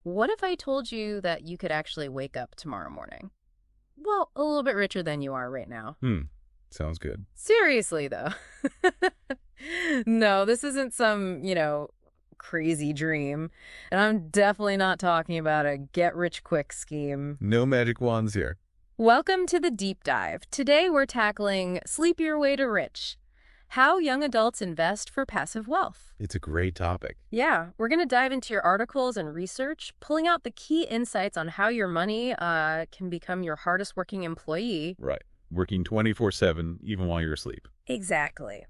What if I told you that you could actually wake up tomorrow morning? Well, a little bit richer than you are right now. Hmm. Sounds good. Seriously, though. No, this isn't some, crazy dream. And I'm definitely not talking about a get rich quick scheme. No magic wands here. Welcome to the deep dive. Today we're tackling Sleep Your Way to Rich, how young adults invest for passive wealth. It's a great topic. Yeah, we're going to dive into your articles and research, pulling out the key insights on how your money can become your hardest working employee. Right. Working 24/7, even while you're asleep. Exactly.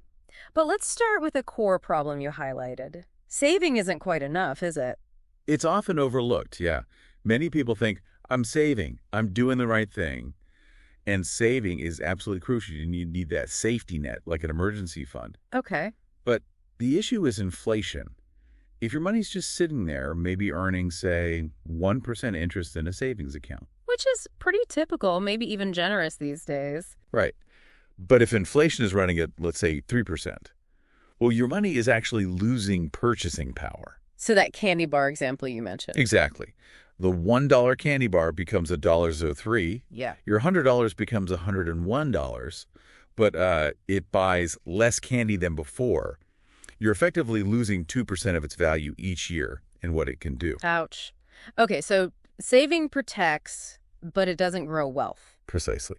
But let's start with a core problem you highlighted. Saving isn't quite enough, is it? It's often overlooked, yeah. Many people think, I'm saving, I'm doing the right thing. And saving is absolutely crucial. You need that safety net, like an emergency fund. Okay. But the issue is inflation. If your money's just sitting there, maybe earning, say, 1% interest in a savings account. Which is pretty typical, maybe even generous these days. Right. But if inflation is running at, let's say, 3%, well, your money is actually losing purchasing power. So that candy bar example you mentioned. Exactly. The $1 candy bar becomes $1.03. Yeah. Your $100 becomes $101, but it buys less candy than before. You're effectively losing 2% of its value each year in what it can do. Ouch. Okay, so saving protects, but it doesn't grow wealth. Precisely.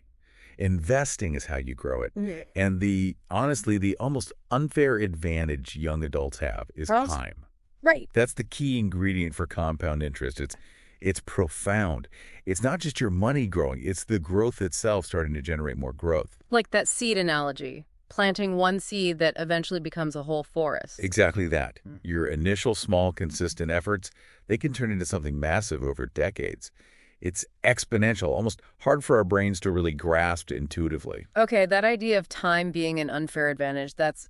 Investing is how you grow it. Mhm. And honestly, the almost unfair advantage young adults have is Charles? time. Right. That's the key ingredient for compound interest. It's profound. It's not just your money growing, it's the growth itself starting to generate more growth. Like that seed analogy, planting one seed that eventually becomes a whole forest. Exactly that. Mm. Your initial small, consistent efforts, they can turn into something massive over decades. It's exponential, almost hard for our brains to really grasp intuitively. Okay, that idea of time being an unfair advantage, that's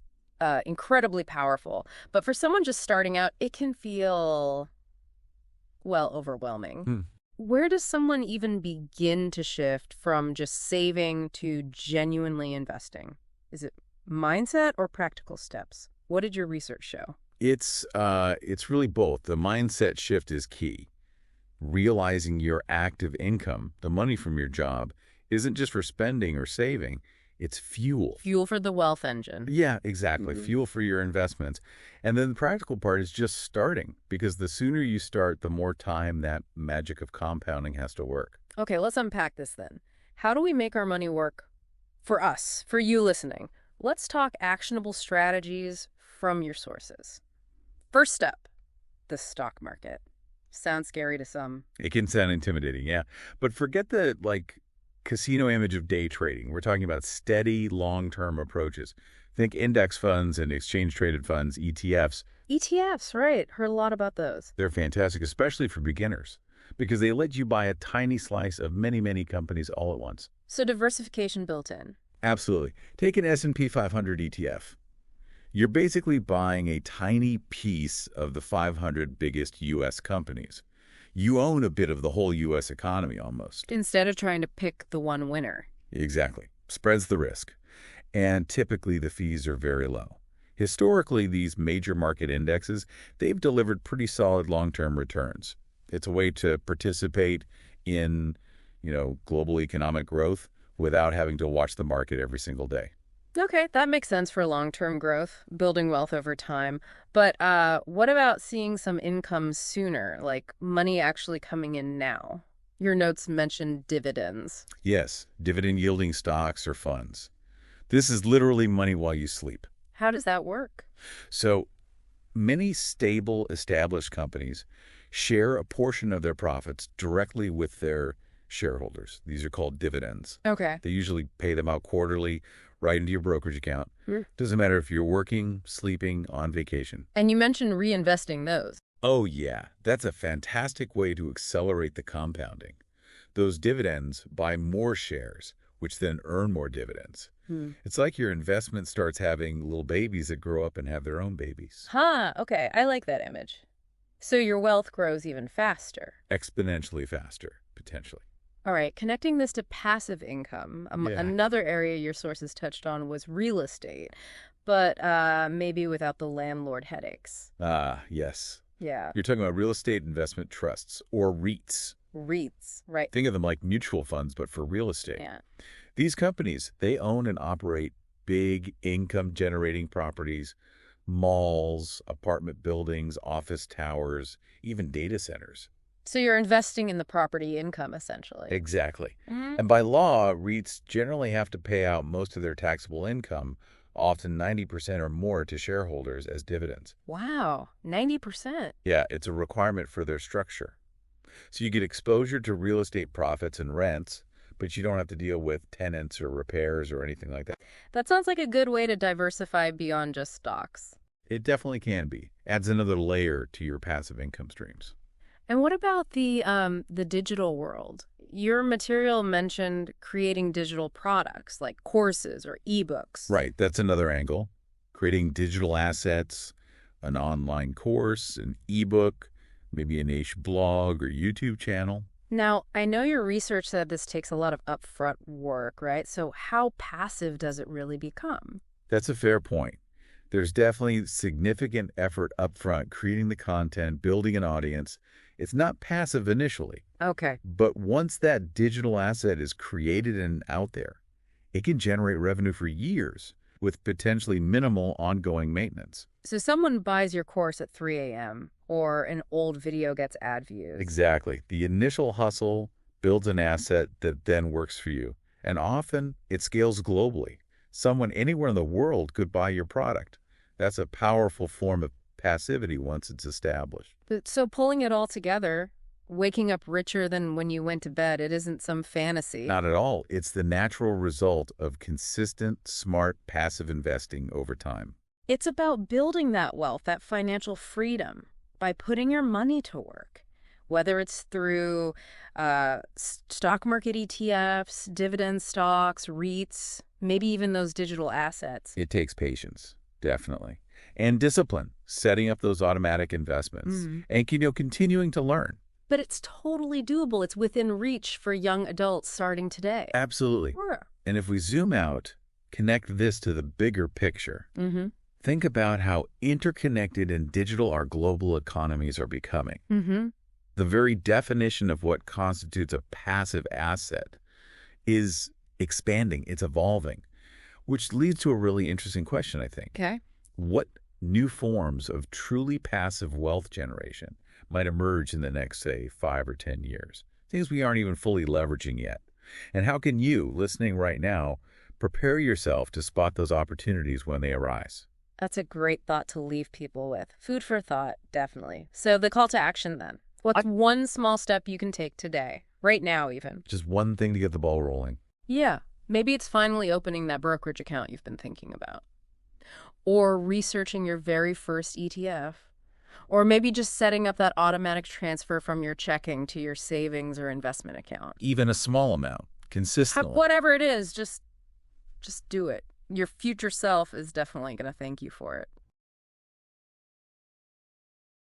incredibly powerful. But for someone just starting out, it can feel, well, overwhelming. Hmm. Where does someone even begin to shift from just saving to genuinely investing? Is it mindset or practical steps? What did your research show? It's really both. The mindset shift is key. Realizing your active income, the money from your job, isn't just for spending or saving, it's fuel. Fuel for the wealth engine. Yeah, exactly. Mhm. Fuel for your investments. And then the practical part is just starting, because the sooner you start, the more time that magic of compounding has to work. Okay, let's unpack this then. How do we make our money work for us, for you listening? Let's talk actionable strategies from your sources. First step, the stock market. Sounds scary to some. It can sound intimidating, yeah. But forget the, casino image of day trading. We're talking about steady, long-term approaches. Think index funds and exchange-traded funds, ETFs. ETFs, right. Heard a lot about those. They're fantastic, especially for beginners, because they let you buy a tiny slice of many, many companies all at once. So diversification built in. Absolutely. Take an S&P 500 ETF. You're basically buying a tiny piece of the 500 biggest U.S. companies. You own a bit of the whole U.S. economy almost. Instead of trying to pick the one winner. Exactly. Spreads the risk. And typically the fees are very low. Historically, these major market indexes, they've delivered pretty solid long-term returns. It's a way to participate in, global economic growth without having to watch the market every single day. Okay, that makes sense for long-term growth, building wealth over time. But what about seeing some income sooner, like money actually coming in now? Your notes mentioned dividends. Yes, dividend-yielding stocks or funds. This is literally money while you sleep. How does that work? So many stable, established companies share a portion of their profits directly with their shareholders. These are called dividends. Okay. They usually pay them out quarterly, right into your brokerage account. Hmm. Doesn't matter if you're working, sleeping, on vacation. And you mentioned reinvesting those. Oh, yeah. That's a fantastic way to accelerate the compounding. Those dividends buy more shares, which then earn more dividends. It's like your investment starts having little babies that grow up and have their own babies. Huh, okay, I like that image. So your wealth grows even faster. Exponentially faster, potentially. All right, connecting this to passive income, Yeah. another area your sources touched on was real estate, but maybe without the landlord headaches. Ah, yes. Yeah. You're talking about real estate investment trusts, or REITs. REITs, right. Think of them like mutual funds, but for real estate. Yeah. These companies, they own and operate big income-generating properties, malls, apartment buildings, office towers, even data centers. So you're investing in the property income, essentially. Exactly. Mhm. And by law, REITs generally have to pay out most of their taxable income, often 90% or more, to shareholders as dividends. Wow, 90%. Yeah, it's a requirement for their structure. So you get exposure to real estate profits and rents, but you don't have to deal with tenants or repairs or anything like that. That sounds like a good way to diversify beyond just stocks. It definitely can be. Adds another layer to your passive income streams. And what about the digital world? Your material mentioned creating digital products like courses or ebooks. Right, that's another angle. Creating digital assets, an online course, an ebook, maybe a niche blog or YouTube channel. Now, I know your research said this takes a lot of upfront work, right? So how passive does it really become? That's a fair point. There's definitely significant effort upfront creating the content, building an audience. It's not passive initially, Okay. but once that digital asset is created and out there, it can generate revenue for years with potentially minimal ongoing maintenance. So someone buys your course at 3 a.m. or an old video gets ad views. Exactly. The initial hustle builds an asset that then works for you, and often it scales globally. Someone anywhere in the world could buy your product. That's a powerful form of passivity once it's established. So pulling it all together, waking up richer than when you went to bed, it isn't some fantasy. Not at all. It's the natural result of consistent, smart, passive investing over time. It's about building that wealth, that financial freedom, by putting your money to work, whether it's through stock market ETFs, dividend stocks, REITs, maybe even those digital assets. It takes patience, definitely, and discipline, setting up those automatic investments, and continuing to learn. But it's totally doable. It's within reach for young adults starting today. Absolutely. Sure. And if we zoom out, connect this to the bigger picture. Mm-hmm. Think about how interconnected and digital our global economies are becoming. Mm-hmm. The very definition of what constitutes a passive asset is expanding, it's evolving, which leads to a really interesting question, I think. Okay. What new forms of truly passive wealth generation might emerge in the next, say, 5 or 10 years? Things we aren't even fully leveraging yet. And how can you, listening right now, prepare yourself to spot those opportunities when they arise? That's a great thought to leave people with. Food for thought, definitely. So the call to action then. What's one small step you can take today, right now even? Just one thing to get the ball rolling. Yeah, maybe it's finally opening that brokerage account you've been thinking about. Or researching your very first ETF. Or maybe just setting up that automatic transfer from your checking to your savings or investment account. Even a small amount, consistently. Whatever it is, just do it. Your future self is definitely going to thank you for it.